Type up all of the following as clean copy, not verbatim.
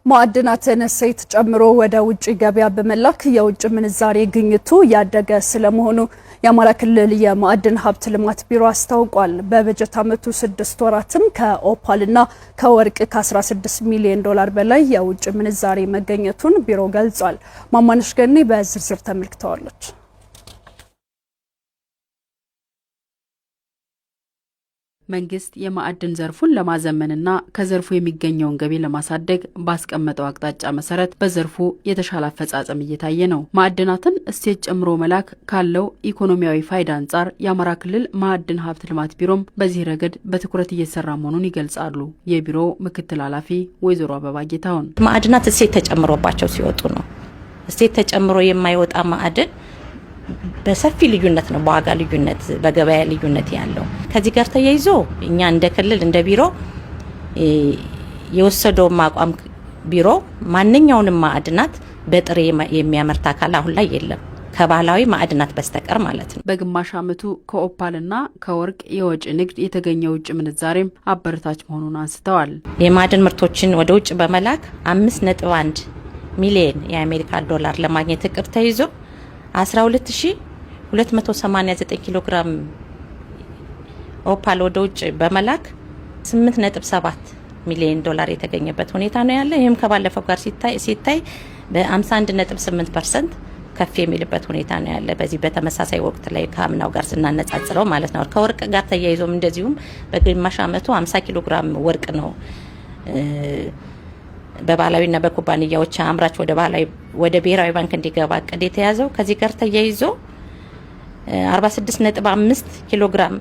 ማዕድናትን እሴት ጨምሮ ወደ ውጭ ገበያ በመላክ የውጭ ምንዛሬ ግኝቱ ያደገ ስለመሆኑ የአማራ ክልል የማዕድን ሀብት ልማት ቢሮ አስታውቋል። በበጀት ዓመቱ 6 ወራትም ከኦፓልና ከወርቅ ከ16 ሚሊዮን ዶላር በላይ የውጭ ምንዛሬ መገኘቱን ቢሮ ገልጿል። ማማነሽ ገኔ በዝርዝር ተመልክተዋለች። መንግስት የማዕድን ዘርፉን ለማዘመንና ከዘርፉ የሚገኘውን ገቢ ለማሳደግ ባስቀመጠው አቅጣጫ መሰረት በዘርፉ የተሻለ አፈጻጸም እየታየ ነው። ማዕድናትን እሴት ጨምሮ መላክ ካለው ኢኮኖሚያዊ ፋይዳ አንጻር የአማራ ክልል ማዕድን ሀብት ልማት ቢሮም በዚህ ረገድ በትኩረት እየሰራ መሆኑን ይገልጻሉ። የቢሮው ምክትል ኃላፊ ወይዘሮ አበባ ጌታሁን ማዕድናት እሴት ተጨምሮባቸው ሲወጡ ነው። እሴት ተጨምሮ የማይወጣ ማዕድን በሰፊ ልዩነት ነው፣ በዋጋ ልዩነት፣ በገበያ ልዩነት ያለው። ከዚህ ጋር ተያይዞ እኛ እንደ ክልል እንደ ቢሮ የወሰደው አቋም ቢሮ ማንኛውንም ማዕድናት በጥሬ የሚያመርት አካል አሁን ላይ የለም ከባህላዊ ማዕድናት በስተቀር ማለት ነው። በግማሽ ዓመቱ ከኦፓልና ከወርቅ የወጭ ንግድ የተገኘው ውጭ ምንዛሬም አበረታች መሆኑን አንስተዋል። የማዕድን ምርቶችን ወደ ውጭ በመላክ 5.1 ሚሊዮን የአሜሪካ ዶላር ለማግኘት እቅድ ተይዞ 12289 ኪሎ ግራም ኦፓል ወደ ውጭ በመላክ 8.7 ሚሊዮን ዶላር የተገኘበት ሁኔታ ነው ያለ። ይህም ከባለፈው ጋር ሲታይ በ51.8% ከፍ የሚልበት ሁኔታ ነው ያለ። በዚህ በተመሳሳይ ወቅት ላይ ከአምናው ጋር ስናነጻጽረው ማለት ነው። ከወርቅ ጋር ተያይዞም እንደዚሁም በግማሽ ዓመቱ 50 ኪሎ ግራም ወርቅ ነው በባህላዊና በኩባንያዎች አምራች ወደ ብሔራዊ ባንክ እንዲገባ እቅድ የተያዘው። ከዚህ ጋር ተያይዞ 46.5 ኪሎ ግራም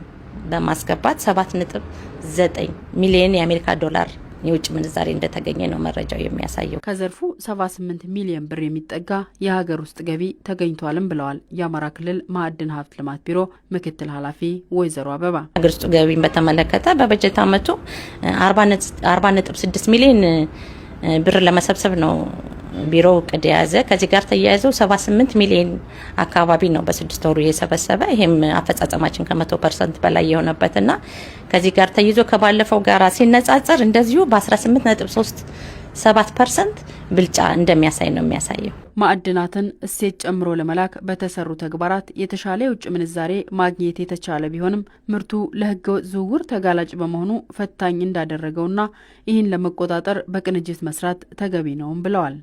በማስገባት 7.9 ሚሊዮን የአሜሪካ ዶላር የውጭ ምንዛሬ እንደተገኘ ነው መረጃው የሚያሳየው። ከዘርፉ 78 ሚሊዮን ብር የሚጠጋ የሀገር ውስጥ ገቢ ተገኝቷልም ብለዋል የአማራ ክልል ማዕድን ሀብት ልማት ቢሮ ምክትል ኃላፊ ወይዘሮ አበባ። ሀገር ውስጥ ገቢን በተመለከተ በበጀት ዓመቱ 40.6 ሚሊዮን ብር ለመሰብሰብ ነው ቢሮው እቅድ የያዘ። ከዚህ ጋር ተያይዘው 78 ሚሊዮን አካባቢ ነው በ6 ወሩ የሰበሰበ። ይሄም አፈጻጸማችን ከ100% በላይ የሆነበትና ከዚህ ጋር ተይዞ ከባለፈው ጋር ሲነጻጸር እንደዚሁ በ18.37% ብልጫ እንደሚያሳይ ነው የሚያሳየው። ማዕድናትን እሴት ጨምሮ ለመላክ በተሰሩ ተግባራት የተሻለ የውጭ ምንዛሬ ማግኘት የተቻለ ቢሆንም ምርቱ ለሕገወጥ ዝውውር ተጋላጭ በመሆኑ ፈታኝ እንዳደረገውና ይህን ለመቆጣጠር በቅንጅት መስራት ተገቢ ነውም ብለዋል።